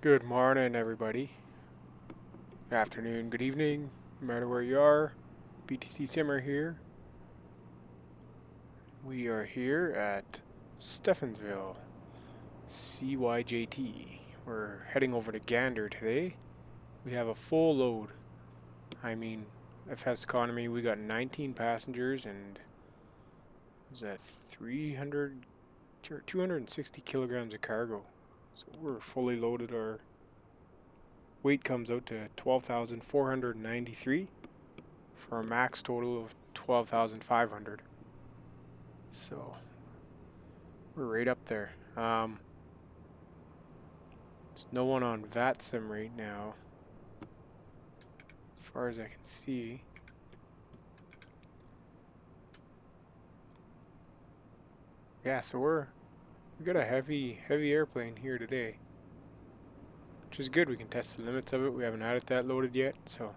Good morning, everybody. Good afternoon, good evening, no matter where you are. BTC Simmer here. We are here at Stephenville, CYJT. We're heading over to Gander today. We have a full load. FSeconomy, we got 19 passengers and was that 300 or 260 kilograms of cargo. So we're fully loaded. Our weight comes out to 12,493 for a max total of 12,500. So we're right up there. There's no one on Vatsim right now, as far as I can see. Yeah, so we got a heavy airplane here today, which is good. We can test the limits of it. We haven't had it that loaded yet, so.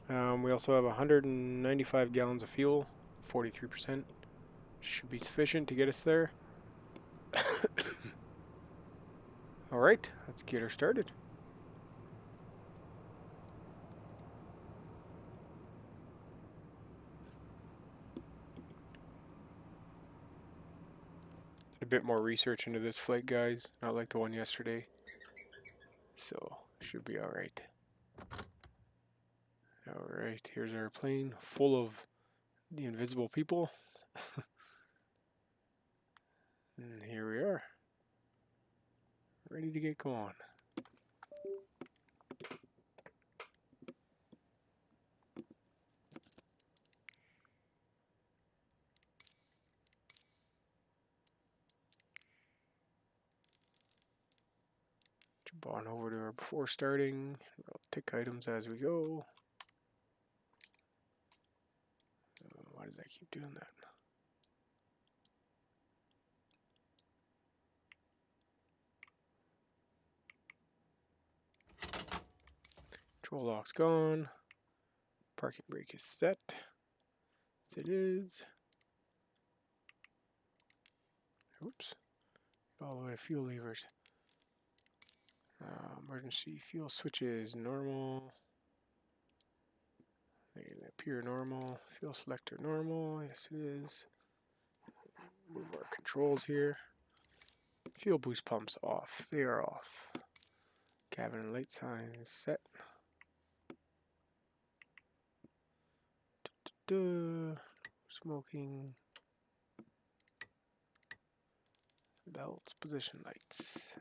We also have 195 gallons of fuel, 43%. Should be sufficient to get us there. Alright, let's get her started. Did a bit more research into this flight, guys, not like the one yesterday. So, should be alright. Alright, here's our plane, full of the invisible people. And here we are, ready to get going. Jump on over to our before starting. We'll tick items as we go. Why does that keep doing that? Control lock's gone. Parking brake is set. Yes, it is. Oops. All the way to fuel levers. Emergency fuel switches normal. They appear normal. Fuel selector normal. Yes, it is. Move our controls here. Fuel boost pumps off. They are off. Cabin and light signs set. Smoking. Belts, position lights.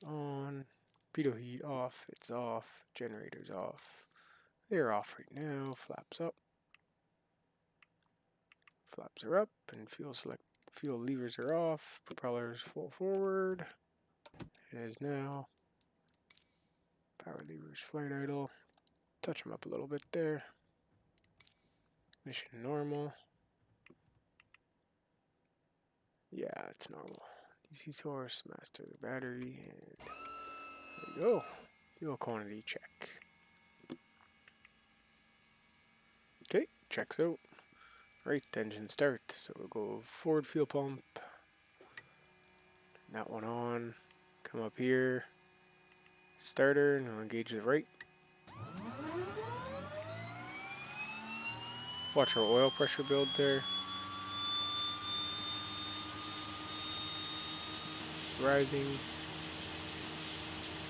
On. Pitot heat off. It's off. Generators off. They're off right now. Flaps up. Flaps are up, and fuel levers are off. Propellers full forward. It is now. Power levers flight idle. Touch them up a little bit there. Ignition normal. Yeah, it's normal. DC source, master the battery, and there we go. Fuel quantity check. Okay, checks out. Right, engine start. So we'll go forward fuel pump. Turn that one on. Come up here. Starter, and we'll engage the right. Watch our oil pressure build there. It's rising.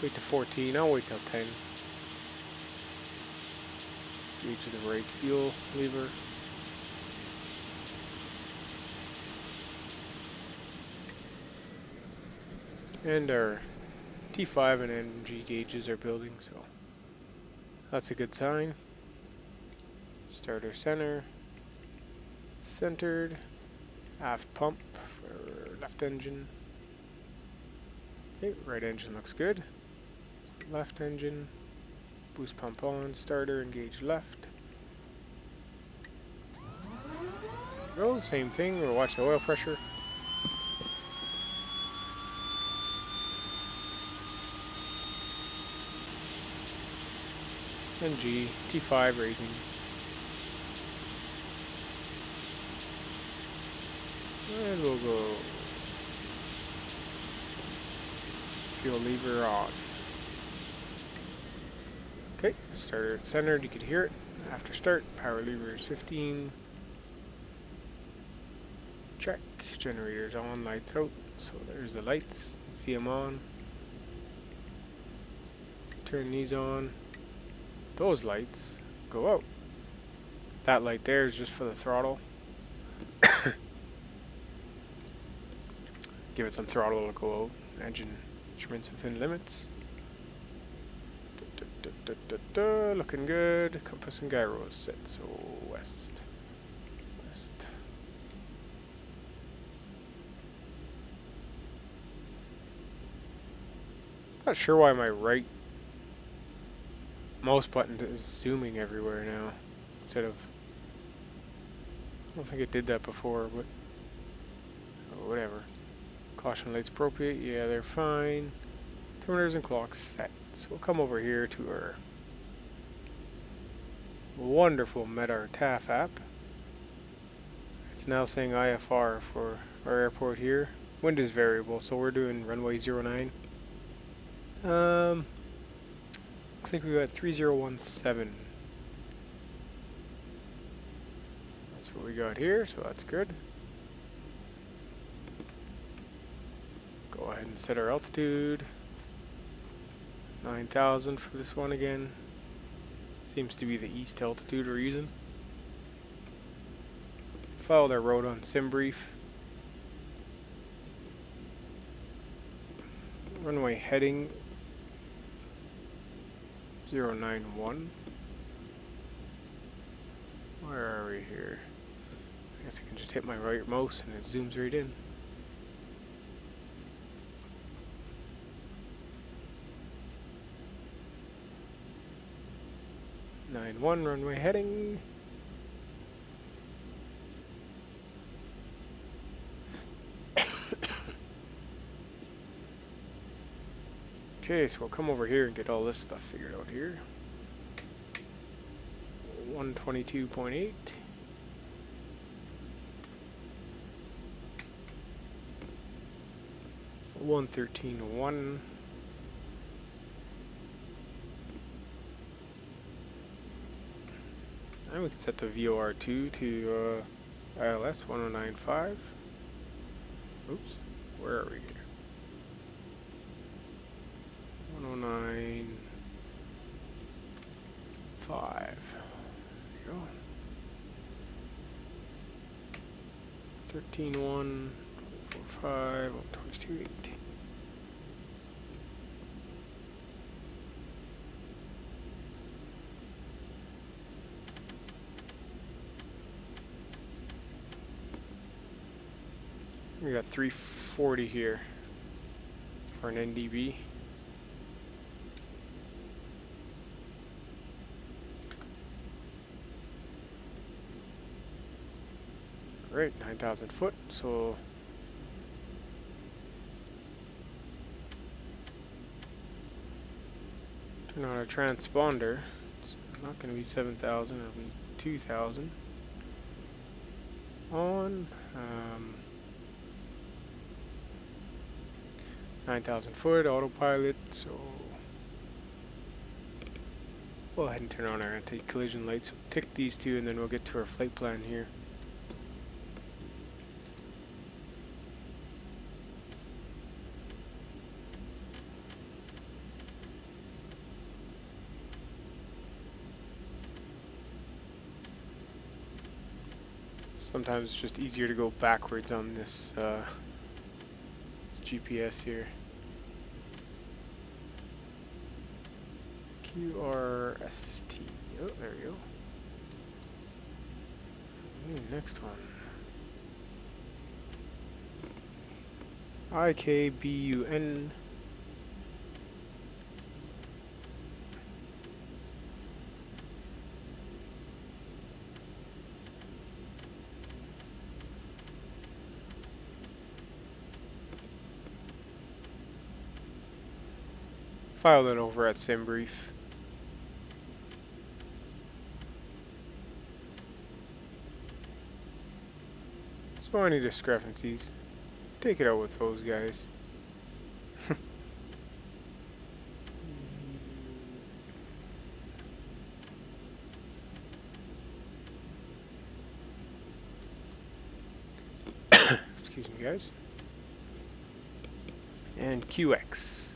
Wait to 14. I'll wait till 10. Gauge the right fuel lever. And our T5 and NG gauges are building, so that's a good sign. Starter center. Centered. Aft pump for left engine. Okay, right engine looks good. Left engine. Boost pump on. Starter, engage left. There we go, same thing. We'll watch the oil pressure. NG, T5 raising. And we'll go fuel lever on. Okay, starter centered, you could hear it. After start, power lever is 15. Check. Generators on, lights out. So there's the lights. You can see them on. Turn these on. Those lights go out. That light there is just for the throttle. Give it some throttle, it'll go out. Engine instruments within limits. Looking good. Compass and gyro is set. So west. West. Not sure why my right mouse button is zooming everywhere now instead of. I don't think it did that before, but oh, whatever. Caution lights appropriate. Yeah, they're fine. Thermometers and clocks set. So we'll come over here to our wonderful Medar TAF app. It's now saying IFR for our airport here. Wind is variable, so we're doing runway 09. Looks like we got 3017. That's what we got here, so that's good. Go ahead and set our altitude. 9,000 for this one again. Seems to be the east altitude we're using. Followed our road on SimBrief. Runway heading 091. Where are we here? I guess I can just hit my right mouse and it zooms right in. One runway heading. Okay, so we'll come over here and get all this stuff figured out here. 122.8. $113.1. And we can set the VOR2 to ILS 1095. Oops, where are we here? 1095. There you go. 13.1, 45, 122.8. We got 340 here for an NDB. Right, 9,000 foot, so turn on our transponder. It's not going to be 7,000, it'll be 2,000. On 9,000 foot autopilot, so go ahead and turn on our anti-collision lights. We'll tick these two and then we'll get to our flight plan here. Sometimes it's just easier to go backwards on this GPS here. QRST. Oh, there we go. Ooh, next one. IKBUN. File that over at SimBrief. So any discrepancies, take it out with those guys. Excuse me, guys. And QX.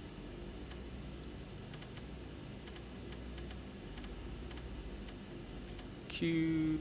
QX.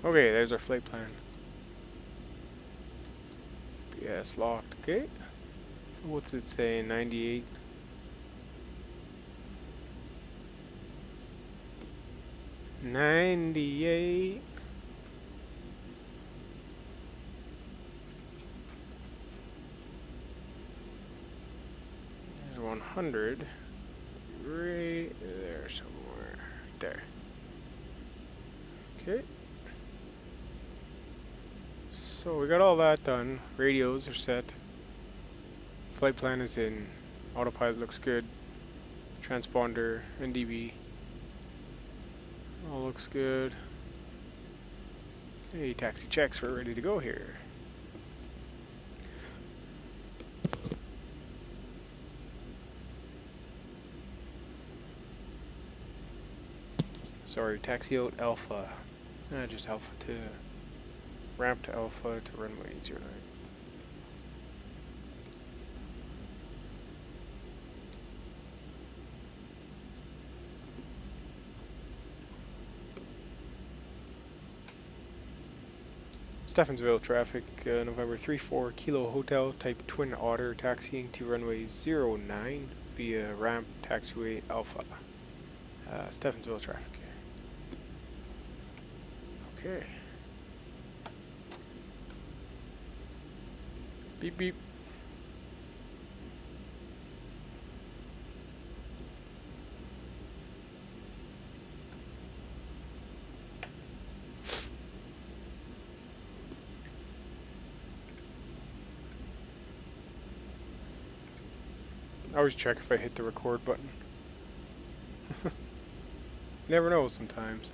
Okay, there's our flight plan. BS locked. Okay. So what's it say? 98. 98. There's 100. Right there somewhere. There. Okay. So we got all that done. Radios are set. Flight plan is in. Autopilot looks good. Transponder, NDB. All looks good. Hey, taxi checks, we're ready to go here. Sorry, taxi out Alpha. Just Alpha to ramp to Alpha to runway 09. Stephenville traffic, November 34 Kilo Hotel, type Twin Otter, taxiing to runway 09 via ramp taxiway Alpha. Stephenville traffic. Okay. Beep beep. I always check if I hit the record button. You never know sometimes.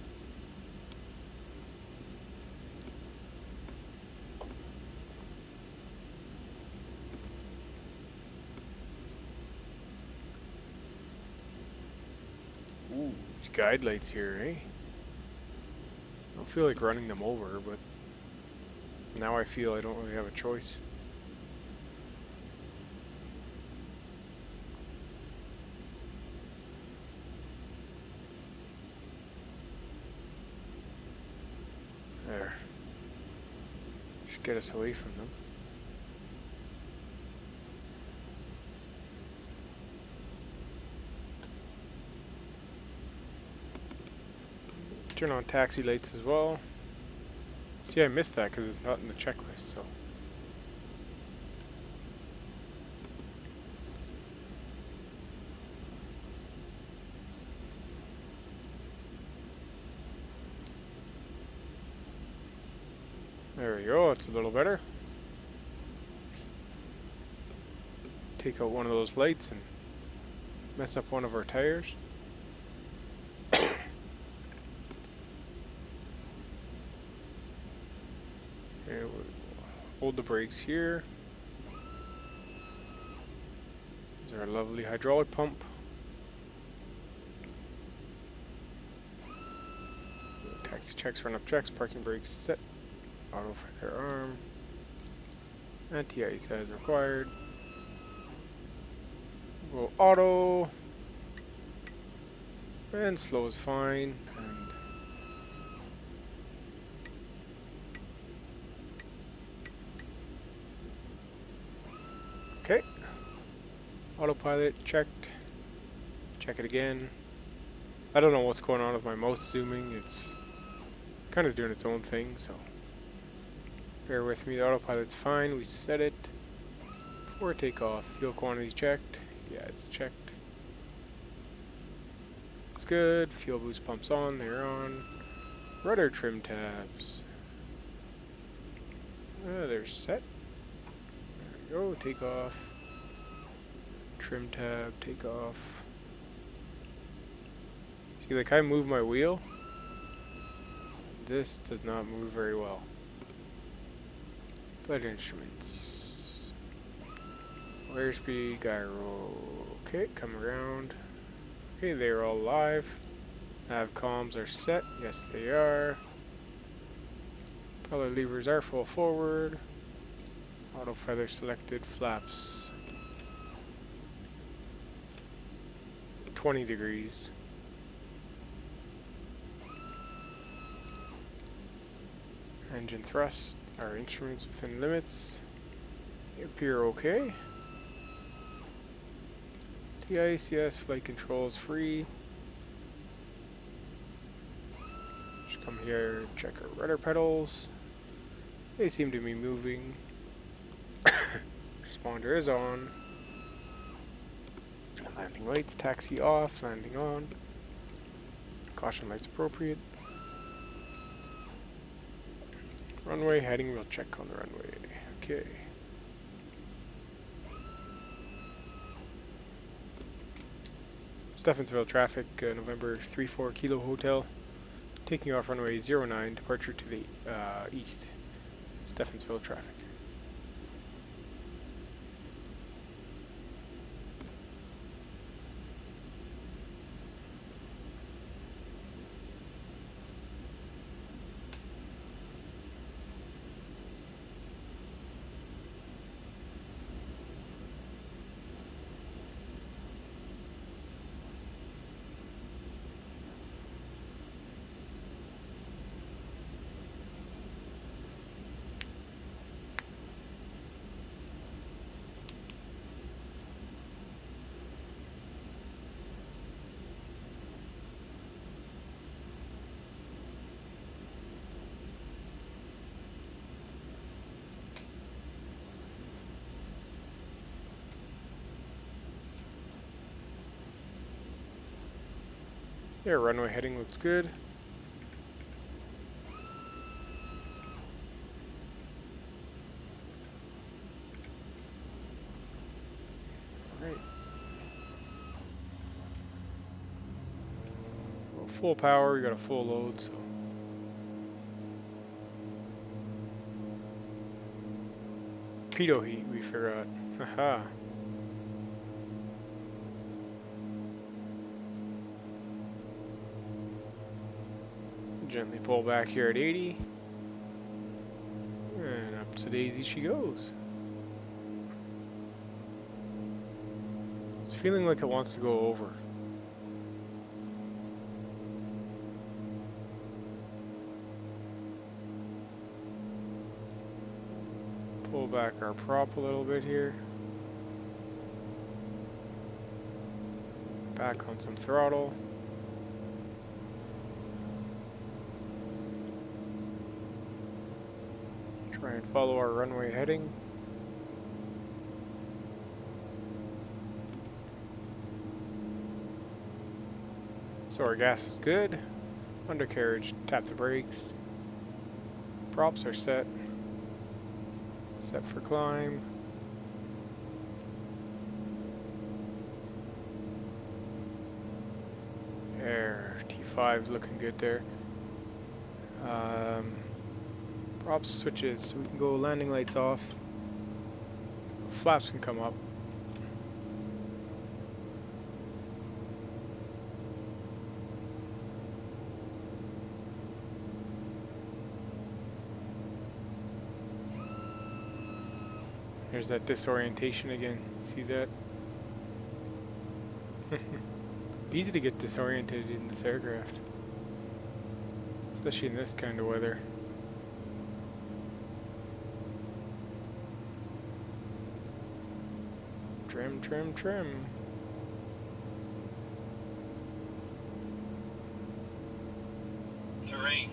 Ooh, these guide lights here, eh? I don't feel like running them over, but now I feel I don't really have a choice. There. Should get us away from them. Turn on taxi lights as well. See, I missed that because it's not in the checklist, so. There we go, it's a little better. Take out one of those lights and mess up one of our tires. Okay, we'll hold the brakes here. There's our lovely hydraulic pump. Taxi checks, run up checks, parking brakes set. Auto fire arm. Anti-ice as required. Go auto. And slow is fine. And okay. Autopilot checked. Check it again. I don't know what's going on with my mouse zooming. It's kind of doing its own thing, so bear with me. The autopilot's fine. We set it. before takeoff. Fuel quantity checked. Yeah, it's checked. It's good. Fuel boost pumps on. They're on. Rudder trim tabs. They're set. There we go. Takeoff. Trim tab. Takeoff. See, like I move my wheel. This does not move very well. Flight instruments. Airspeed, gyro. Okay, come around. Okay, they're all live. Nav comms are set. Yes, they are. Propeller levers are full forward. Auto feather selected. Flaps 20 degrees. Engine thrust. Our instruments within limits. They appear okay. TICS, yes, flight controls free. Just come here, check our rudder pedals. They seem to be moving. Responder is on. Landing lights, taxi off, landing on. Caution lights appropriate. Runway heading, we'll check on the runway. Okay. Stephenville traffic, November 34 Kilo Hotel. Taking off runway 09, departure to the east. Stephenville traffic. Yeah, runway heading looks good. Alright. Well, full power, we got a full load, so. Pitot heat, we forgot. Haha. Gently pull back here at 80. And up to Daisy she goes. It's feeling like it wants to go over. Pull back our prop a little bit here. Back on some throttle. Try and follow our runway heading. So our gas is good. Undercarriage, tap the brakes. Props are set. Set for climb. There, T5's looking good there. Props switches, so we can go landing lights off. Flaps can come up. There's that disorientation again. See that? Easy to get disoriented in this aircraft, especially in this kind of weather. Trim, trim, trim. Terrain.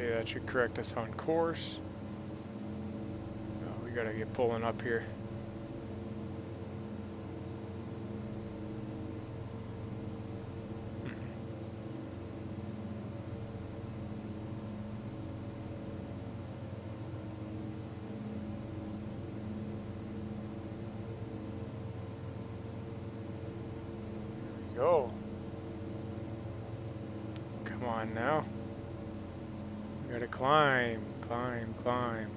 Okay, that should correct us on course. Oh, we gotta get pulling up here. Go. Come on now. We gotta climb, climb, climb.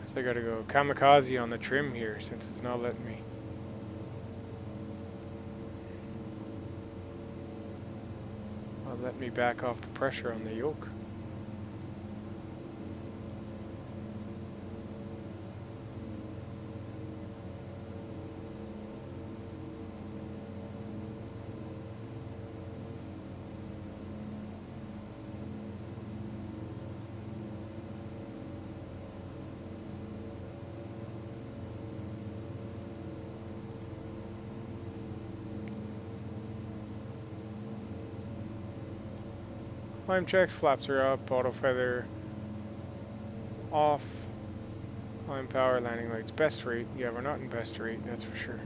So I gotta go kamikaze on the trim here since it's not letting me. Well, let me back off the pressure on the yoke. Climb checks, flaps are up, auto feather off, climb power, landing lights, best rate. Yeah, we're not in best rate, that's for sure.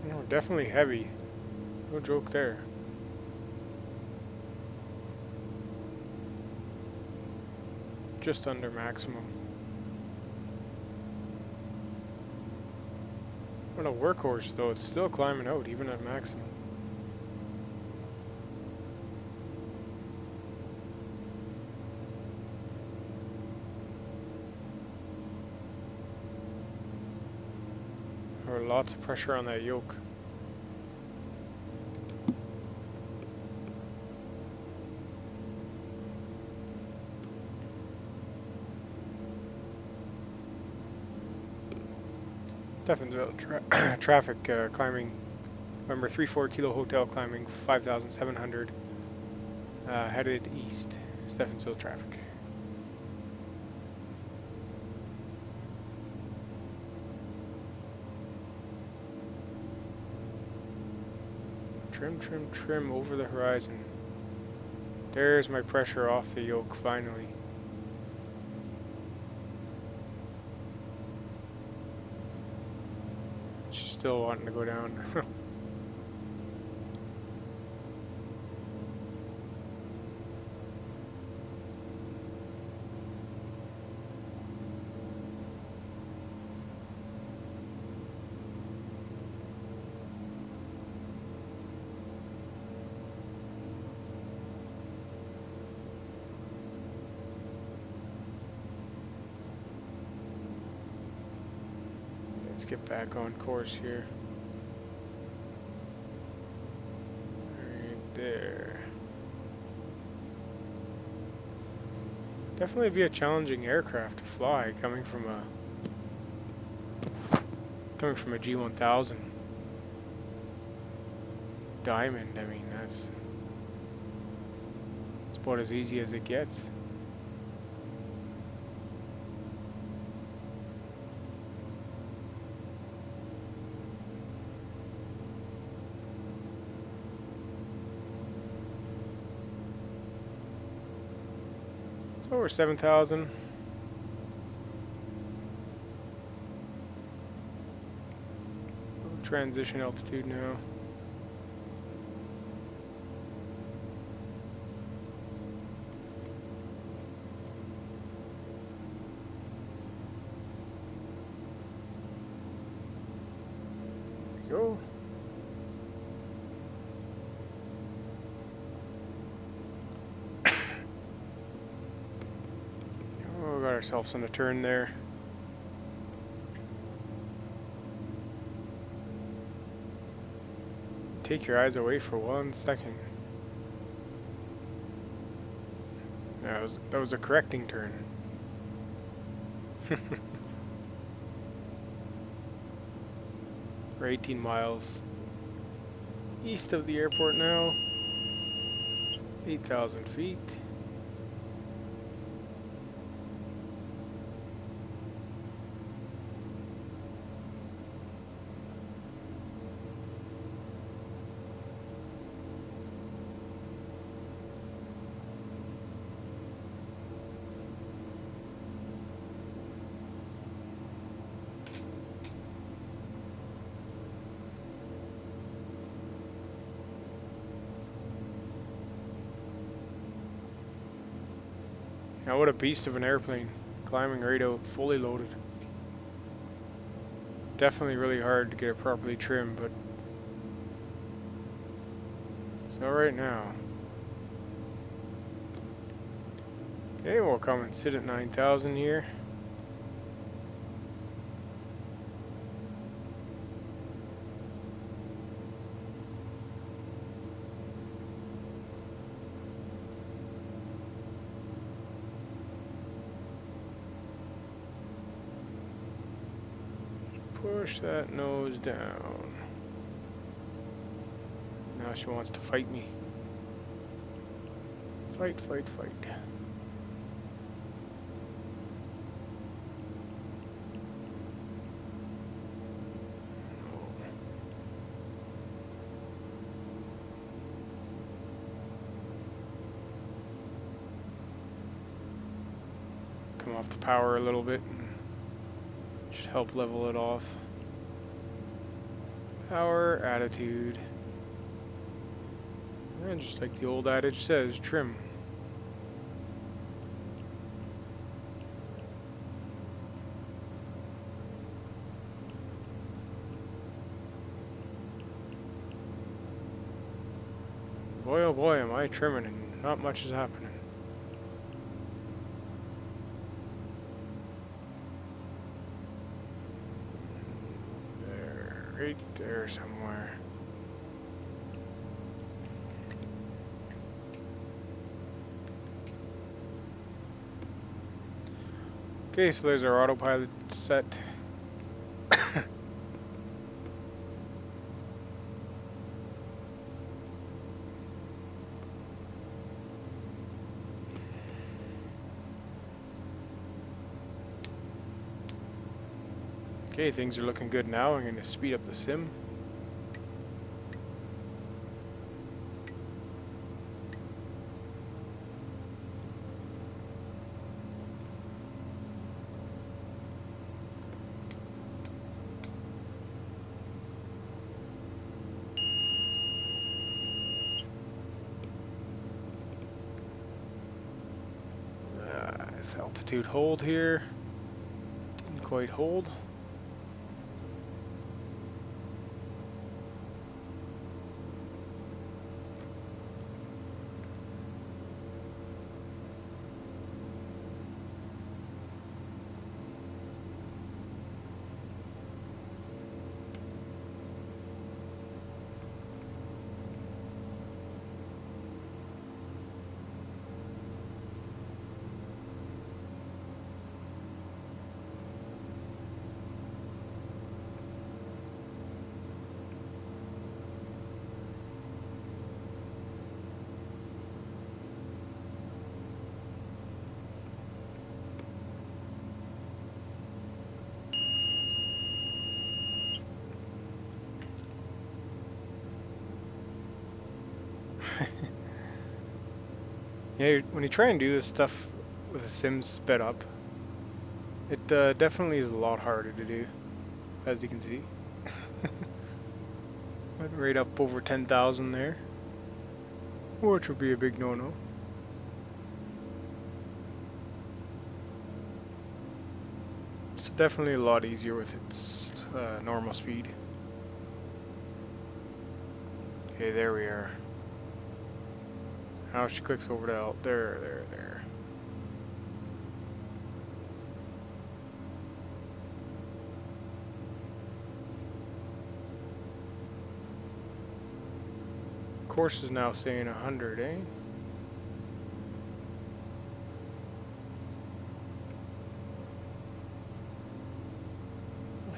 No, definitely heavy. No joke there. Just under maximum. What a workhorse though, it's still climbing out even at maximum. Or lots of pressure on that yoke. Stephenville traffic climbing, remember 34 Kilo Hotel climbing 5,700, headed east, Stephenville traffic. Trim, trim, trim over the horizon. There's my pressure off the yoke finally. Still wanting to go down. Let's get back on course here. Right there. Definitely be a challenging aircraft to fly coming from a G1000 Diamond. I mean, it's about as easy as it gets. Over 7,000. Transition altitude now. There we go. Got ourselves on a turn there. take your eyes away for 1 second. That was a correcting turn. We're 18 miles east of the airport now. 8,000 feet. Now what a beast of an airplane, climbing right out, fully loaded. Definitely really hard to get it properly trimmed, but it's alright now. Okay, we'll come and sit at 9,000 here. Push that nose down. Now she wants to fight me. Fight, fight, fight. Come off the power a little bit. Should help level it off. Power, attitude. And just like the old adage says, trim. Boy oh boy, am I trimming and not much is happening. Right there somewhere. Okay, so there's our autopilot set. Okay, things are looking good now. I'm going to speed up the sim. This altitude hold here. Didn't quite hold. Yeah, when you try and do this stuff with the sims sped up, it definitely is a lot harder to do, as you can see. Went right up over 10,000 there, which would be a big no-no. It's definitely a lot easier with its normal speed. Okay, there we are. Now she clicks over to out there. Course is now saying 100, eh?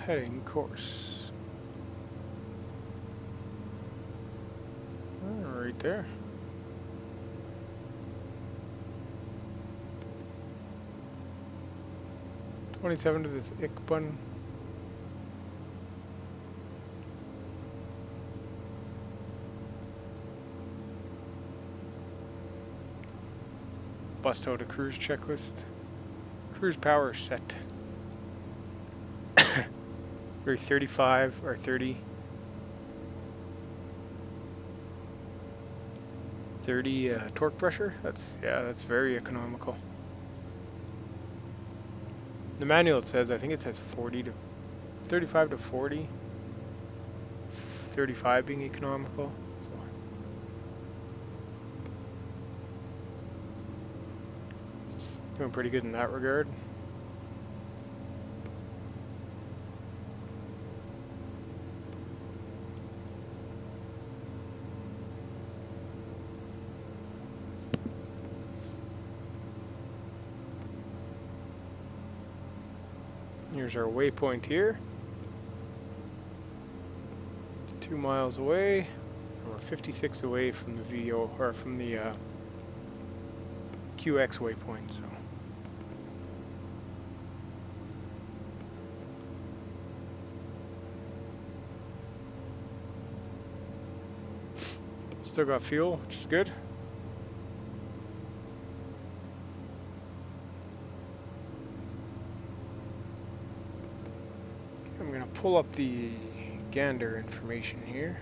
Heading course. Oh, right there. $27 to this ick button. Bust out a cruise checklist. Cruise power set. Very 35 or 30. 30 torque pressure. That's very economical. The manual says, I think it says 40 to 35 to 40. 35 being economical. So doing pretty good in that regard. Here's our waypoint here. 2 miles away. And we're 56 away from the VO, or from the QX waypoint. So still got fuel, which is good. I'm gonna pull up the Gander information here.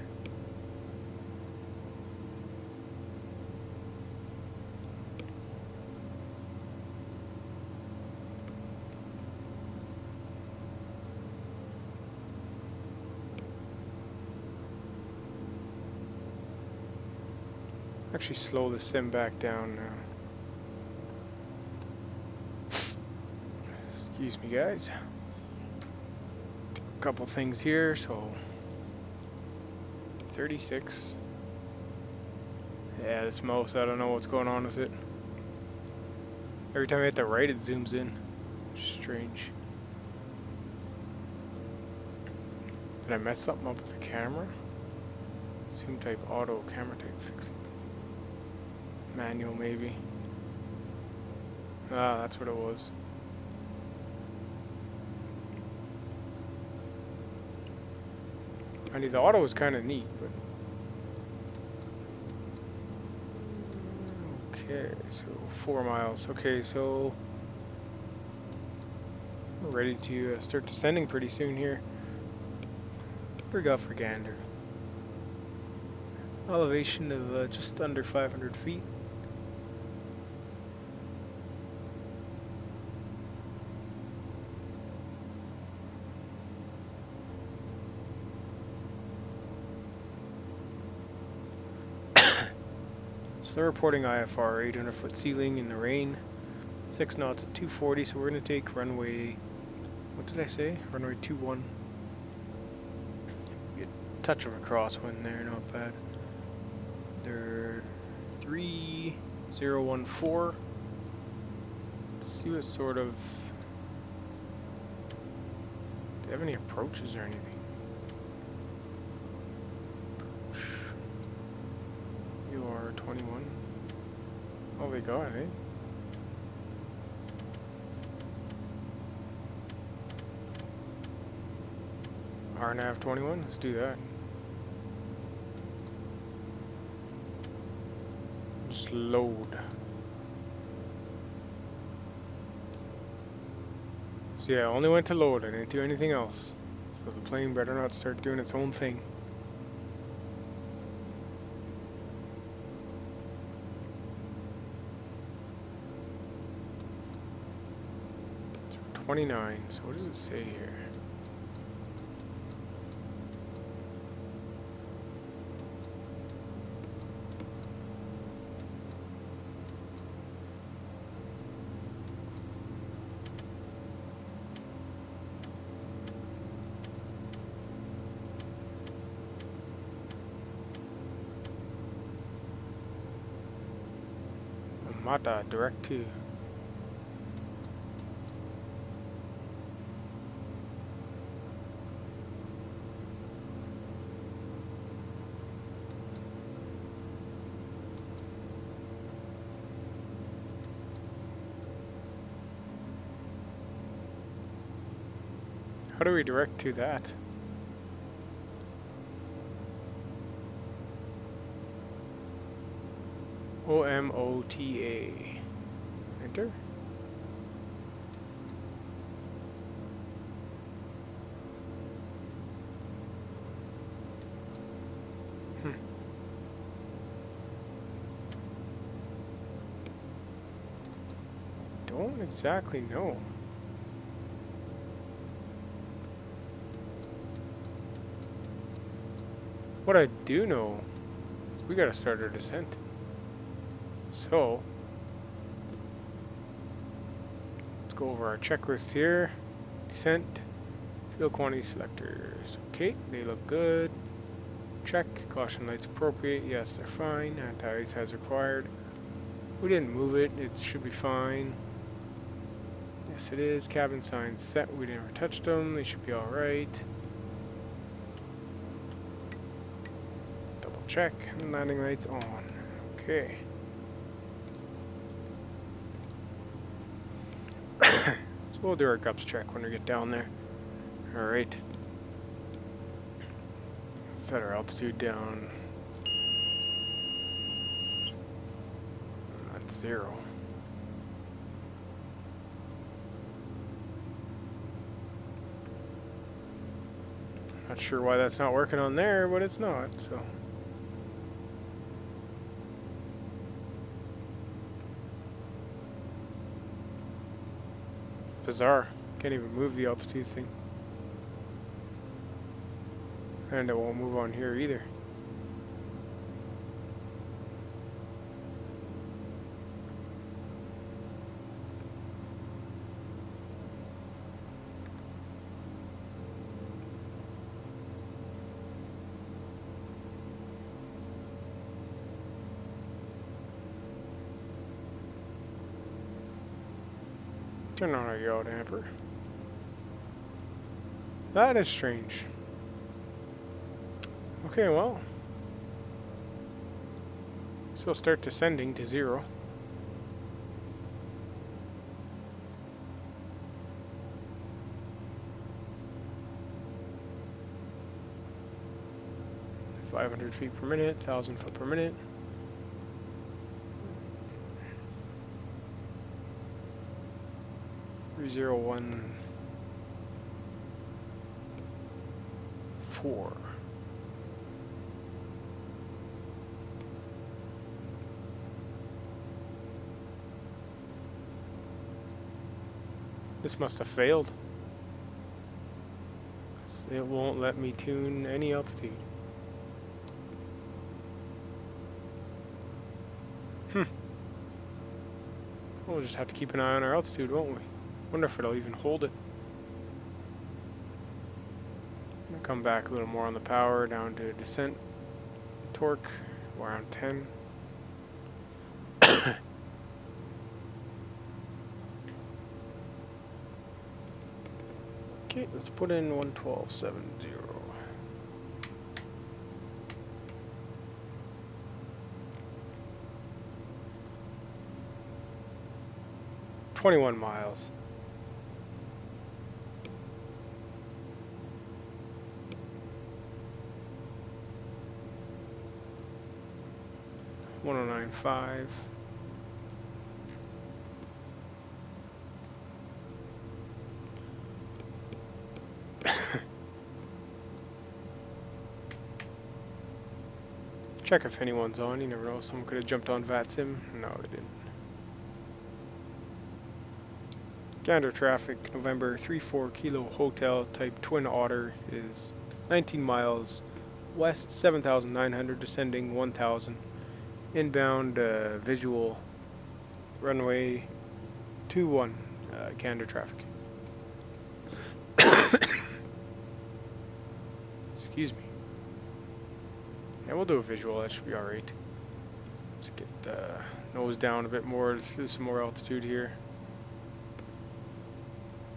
Actually slow the sim back down now. Excuse me, guys. A couple things here, so 36. Yeah, this mouse, I don't know what's going on with it. Every time I hit the right, it zooms in. Strange. Did I mess something up with the camera? Zoom type auto, camera type fix. Manual maybe. Ah, that's what it was. I mean, the auto was kind of neat, but... Okay, so 4 miles. Okay, so... we're ready to start descending pretty soon here. What do we got for Gander? Elevation of just under 500 feet. So they're reporting IFR, 800-foot ceiling in the rain, 6 knots at 240, so we're going to take runway, what did I say? Runway 21. Get a touch of a crosswind there, not bad. They're 3014. Let's see what sort of... do they have any approaches or anything? You are 21. Oh, they got it, eh? RNAV 21, let's do that. Just load. So yeah, I only went to load, I didn't do anything else. So the plane better not start doing its own thing. 29, so what does it say here? Mata, direct to. How do we direct to that? OMOTA. Enter. Don't exactly know. What I do know is we gotta start our descent. So, let's go over our checklist here. Descent, fuel quantity selectors. Okay, they look good. Check. Caution lights appropriate. Yes, they're fine. Anti-ice as required. We didn't move it. It should be fine. Yes, it is. Cabin signs set. We never touched them. They should be alright. Double check. Landing lights on. Okay. So we'll do our gups check when we get down there. Alright. Set our altitude down. That's 0. Not sure why that's not working on there, but it's not, so. Bizarre. Can't even move the altitude thing. And it won't move on here either. Turn on our yaw damper. That is strange. Okay, well. So we'll start descending to 0. .500 feet per minute, 1,000 foot per minute. Zero 1 4. This must have failed. It won't let me tune any altitude. We'll just have to keep an eye on our altitude, won't we? Wonder if it'll even hold it. I'm gonna come back a little more on the power, down to descent torque, around 10. Okay, let's put in 112.70. 21 miles. $109.5. Check if anyone's on. You never know. Someone could have jumped on Vatsim. No, they didn't. Gander traffic, November 34 Kilo Hotel Type Twin Otter is 19 miles west, 7,900, descending 1,000. Inbound visual runway 21, Gander traffic. Excuse me. Yeah, we'll do a visual, that should be alright. Let's get nose down a bit more. Let's do some more altitude here.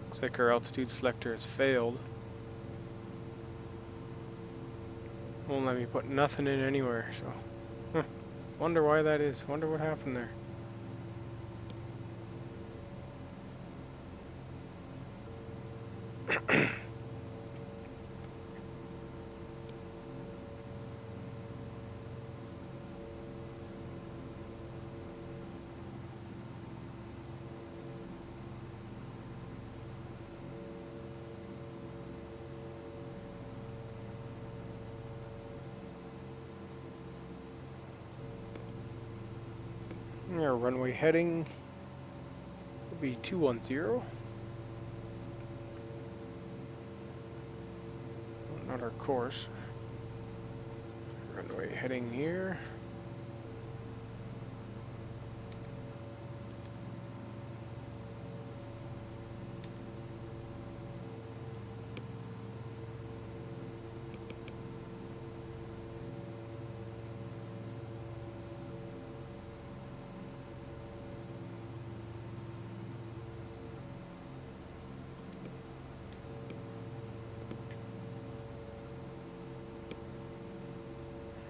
Looks like our altitude selector has failed. Won't let me put nothing in anywhere, so wonder why that is. Wonder what happened there. Our runway heading will be 210. Not our course. Runway heading here.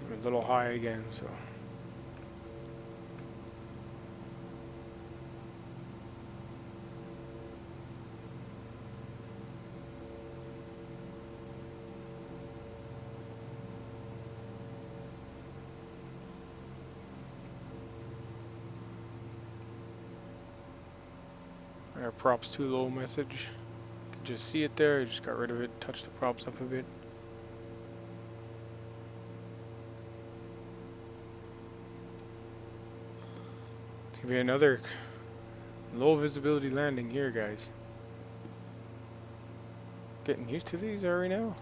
A little high again, so our props too low message. You can just see it there. I just got rid of it, touched the props up a bit. It's gonna be another low visibility landing here, guys. Getting used to these already now.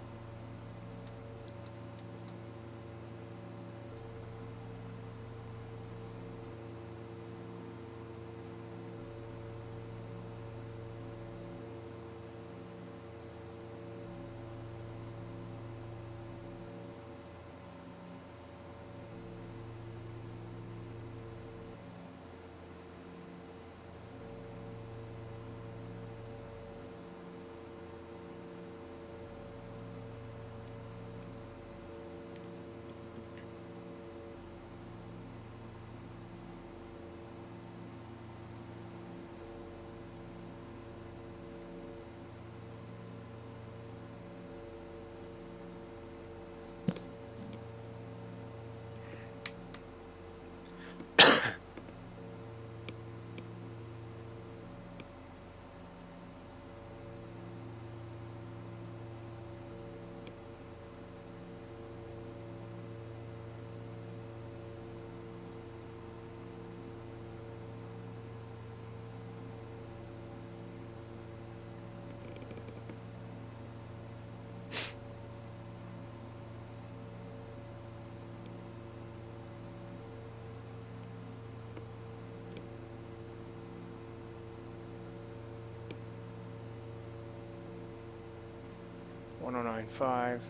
.1095.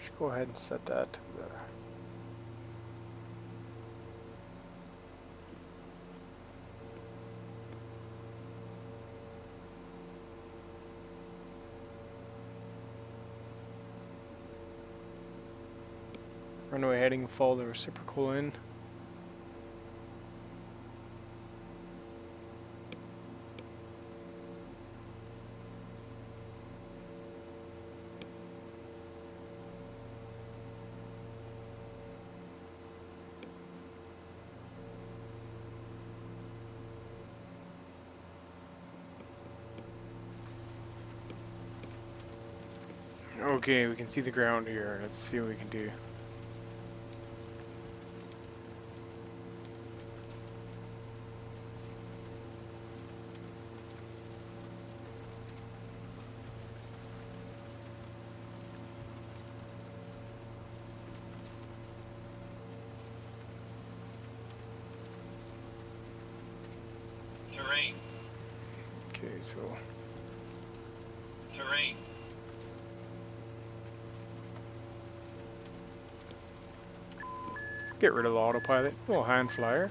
Should go ahead and set that to the runway heading, follow the reciprocal in. Okay, we can see the ground here. Let's see what we can do. Terrain. Okay, so Terrain. Get rid of the autopilot. Little hand flyer.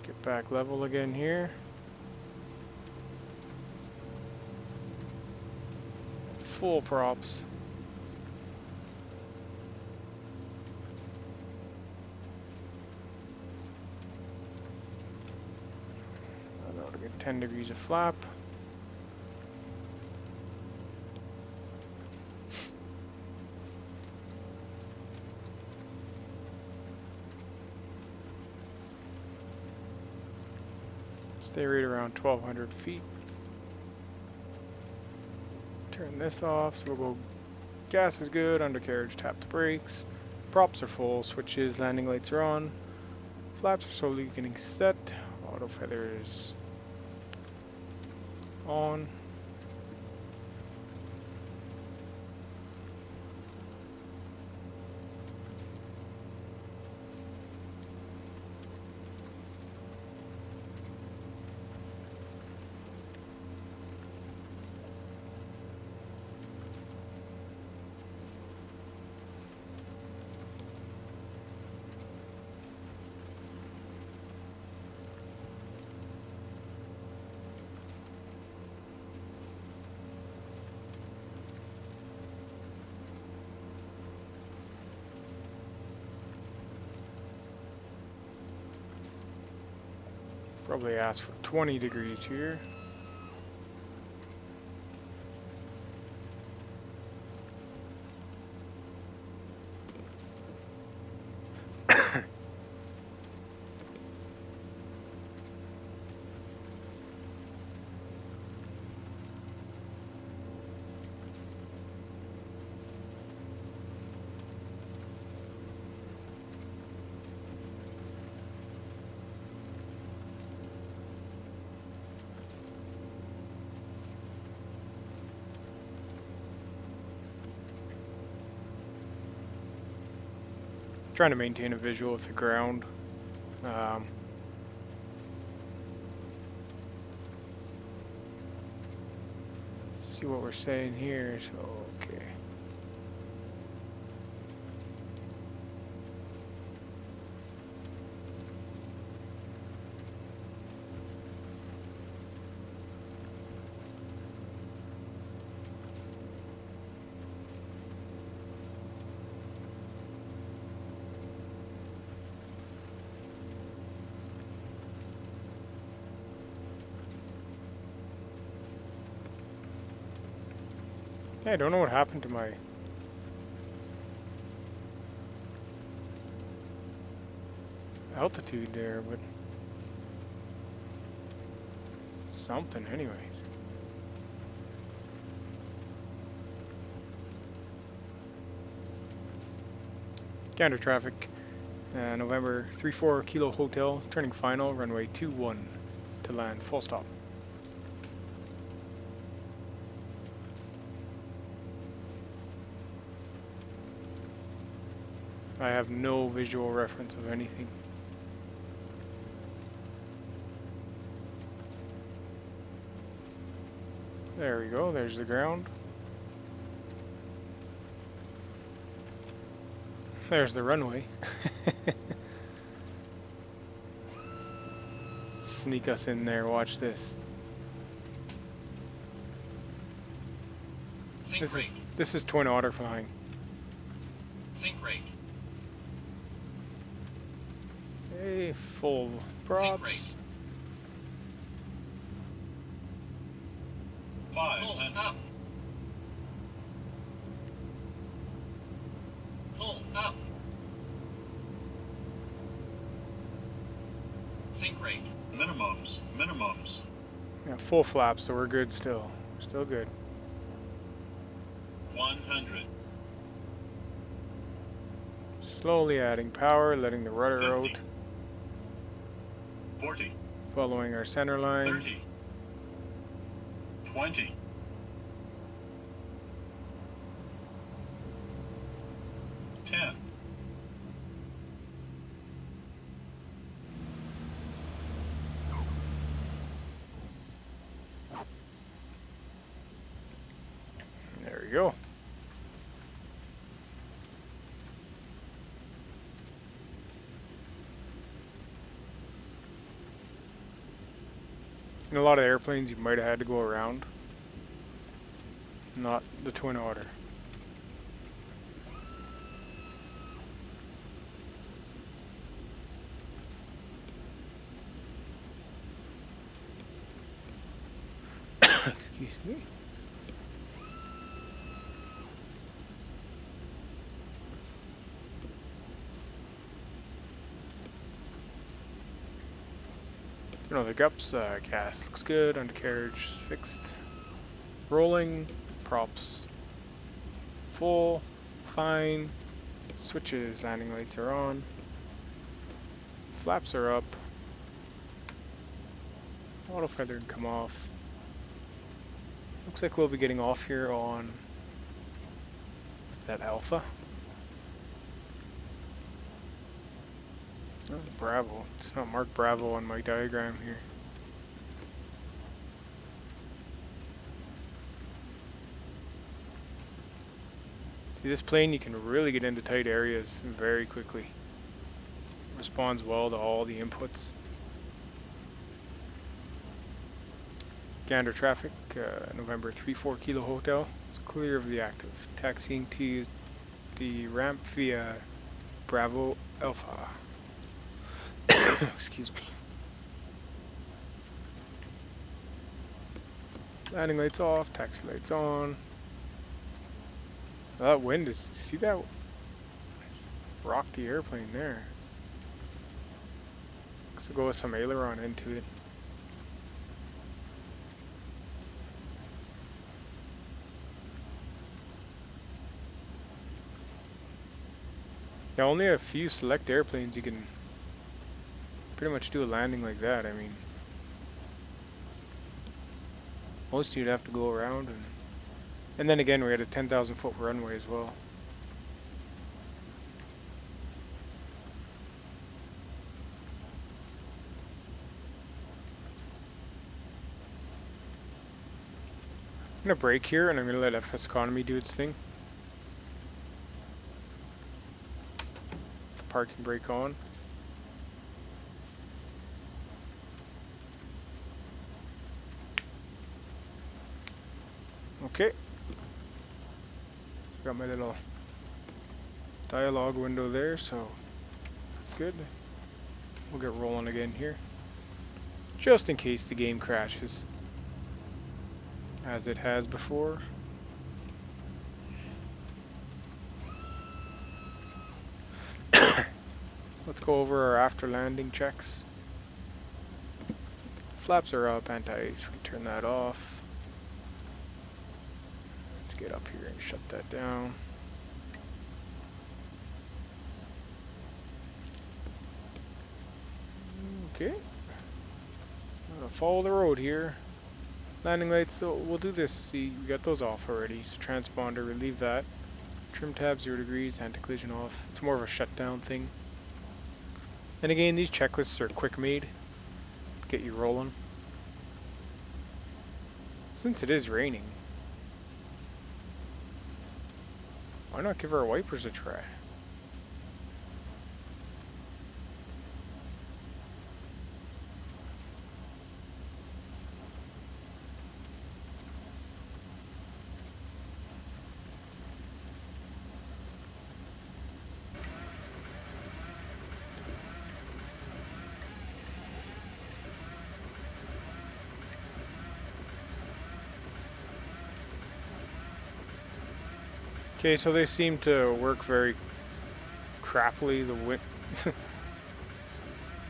Get back level again here. Full props. I'll get 10 degrees of flap. Stay right around 1200 feet. Turn this off, so we'll go gas is good, undercarriage, tap the brakes. Props are full, switches, landing lights are on. Flaps are slowly getting set. Auto feathers on. Probably ask for 20 degrees here. Trying to maintain a visual with the ground. See what we're saying here. So, okay. Yeah, I don't know what happened to my altitude there, but something anyways. Gander traffic, November 34 Kilo Hotel, turning final, runway 21 to land, full stop. I have no visual reference of anything. There we go, there's the ground. There's the runway. Sneak us in there, watch this. This is twin otter flying. Sync rate. Hey, full props. 500. Up. Pull up. Sync rate. Minimums. Minimums. Yeah, full flaps, so we're good still. We're still good. 100. Slowly adding power, letting the rudder 50. out. 40. Following our center line. 30. 20. 10. There we go. In a lot of airplanes, you might have had to go around. Not the Twin Otter. Excuse me. No, the gups, gas looks good, undercarriage fixed. Rolling, props full, fine. Switches, landing lights are on. Flaps are up. Auto feathering come off. Looks like we'll be getting off here on that Alpha. Oh, Bravo. It's not marked Bravo on my diagram here. See, this plane, you can really get into tight areas very quickly. Responds well to all the inputs. Gander traffic, November 34 Kilo Hotel. It's clear of the active. Taxiing to the ramp via Bravo Alpha. Excuse me. Landing lights off, taxi lights on. That wind is, see that? Rocked the airplane there. Looks to go with some aileron into it. Yeah, only a few select airplanes you can pretty much do a landing like that. I mean, most you'd have to go around, and then again we had a 10,000 foot runway as well. I'm gonna brake here and I'm gonna let FSeconomy do its thing. The parking brake on. Okay. Got my little dialogue window there, so that's good. We'll get rolling again here. Just in case the game crashes, as it has before. Let's go over our after landing checks. Flaps are up, anti-ice, we turn that off. Let's get up here and shut that down. Okay. I'm gonna follow the road here. Landing lights, so we'll do this. See, we got those off already. So transponder, relieve that. Trim tab 0 degrees, anti-collision off. It's more of a shutdown thing. And again, these checklists are quick made. Get you rolling. Since it is raining, why not give our wipers a try? Okay, so they seem to work very crappily. The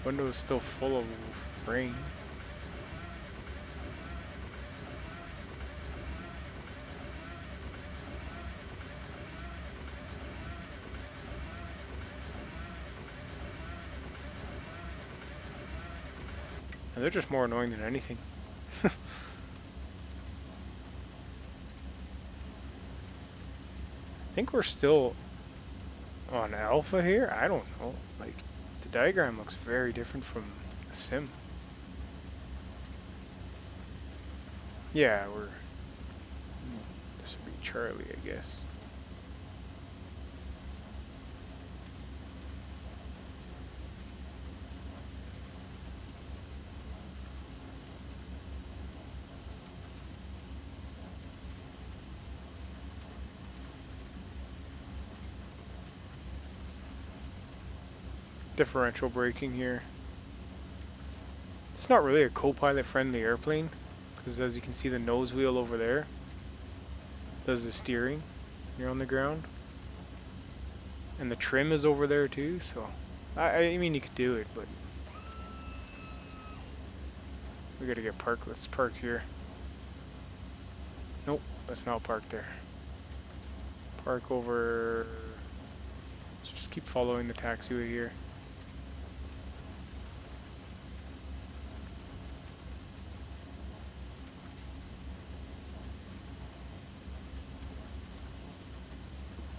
window is still full of rain. And they're just more annoying than anything. I think we're still on alpha here. I don't know. Like, the diagram looks very different from a sim. Yeah, this would be Charlie, I guess. differential braking here. It's not really a co-pilot friendly airplane because as you can see the nose wheel over there does the steering. You're on the ground. And the trim is over there too, so I mean you could do it, but we gotta get parked. Let's park here. Nope, let's not park there. Park over. Let's just keep following the taxiway here.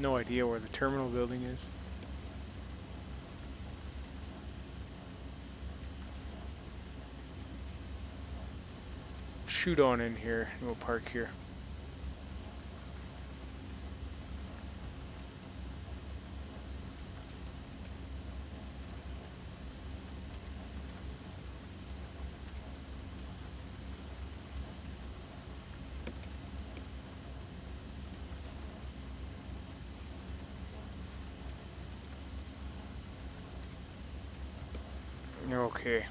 No idea where the terminal building is. Shoot on in here and we'll park here. Okay.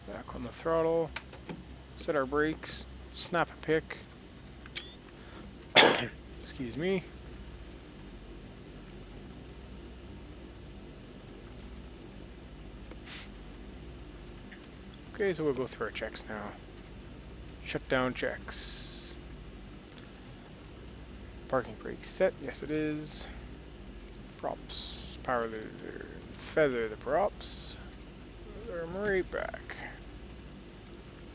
Back on the throttle. Set our brakes. Snap a pick. Excuse me. Okay, so we'll go through our checks now. Shutdown checks. Parking brake set. Yes, it is. Props. Power loser. Feather the props. Throw them right back.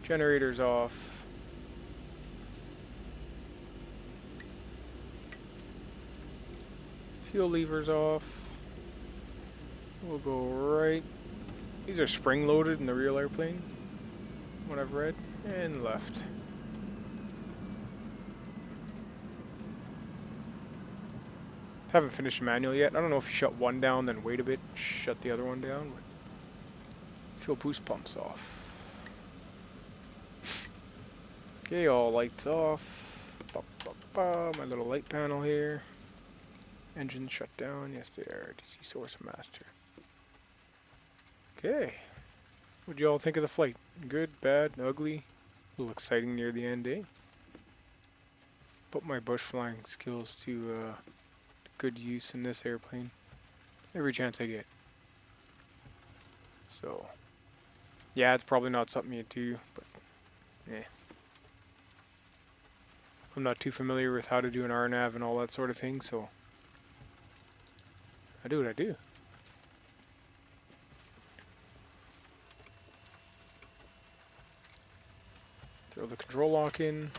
Generators off. Fuel levers off. We'll go right. These are spring loaded in the real airplane. What I've read. And left. Haven't finished the manual yet. I don't know if you shut one down, then wait a bit, shut the other one down. But fuel boost pumps off. Okay, all lights off. Ba, ba, ba. My little light panel here. Engine shut down. Yes, they are. DC source master. Okay. What'd you all think of the flight? Good, bad, ugly? A little exciting near the end, eh? Put my bush flying skills to good use in this airplane. Every chance I get. So, yeah, it's probably not something you do, but yeah. I'm not too familiar with how to do an RNAV and all that sort of thing, so I do what I do. Throw the control lock in.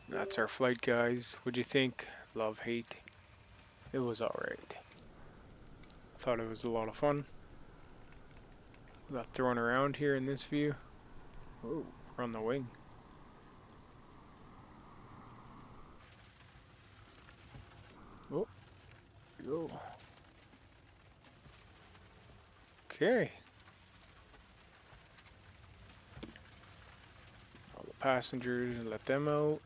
That's our flight, guys. What'd you think? Love, hate? It was alright. Thought it was a lot of fun. We got thrown around here in this view. Oh, we're on the wing. Oh, here we go. Okay. All the passengers, let them out.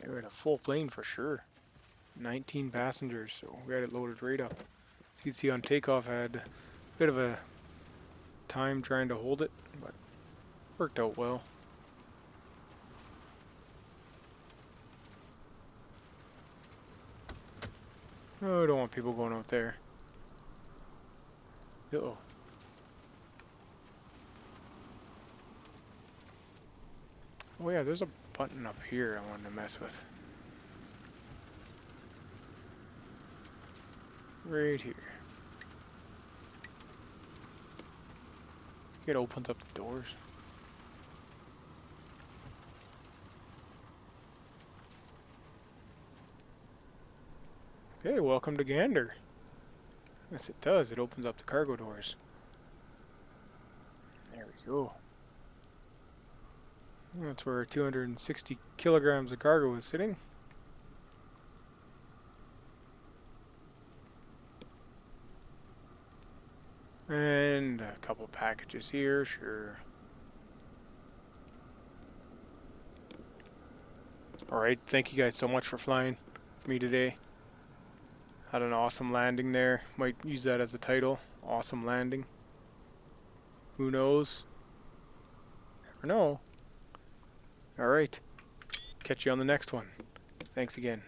They were in a full plane for sure. 19 passengers, so we had it loaded right up. As you can see on takeoff, I had a bit of a time trying to hold it, but worked out well. Oh, I don't want people going out there. Uh-oh. Oh yeah, there's a button up here I wanted to mess with. Right here. It opens up the doors. Okay, welcome to Gander. Yes, it does. It opens up the cargo doors. There we go. That's where 260 kilograms of cargo is sitting. And a couple packages here, sure. Alright, thank you guys so much for flying with me today. Had an awesome landing there. Might use that as a title. Awesome landing. Who knows? Never know. Alright. Catch you on the next one. Thanks again.